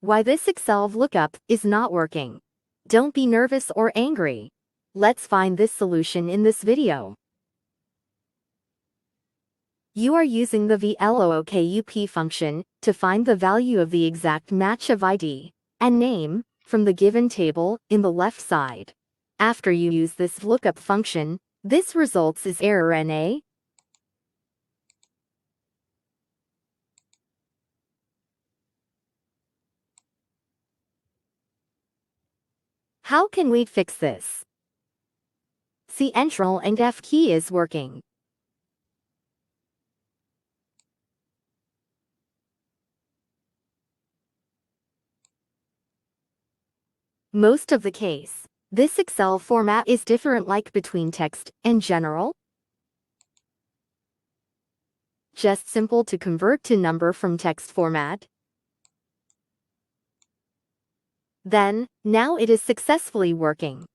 Why this Excel lookup is not working. Don't be nervous or angry. Let's find this solution in this video. You are using the Vlookup function to find the value of the exact match of ID and name from the given table in the left side. After you use this lookup function, this results is error NA. How can we fix this? See, Ctrl and F key is working. Most of the case, this Excel format is different like between text and general. Just simple to convert to number from text format. Then, now it is successfully working.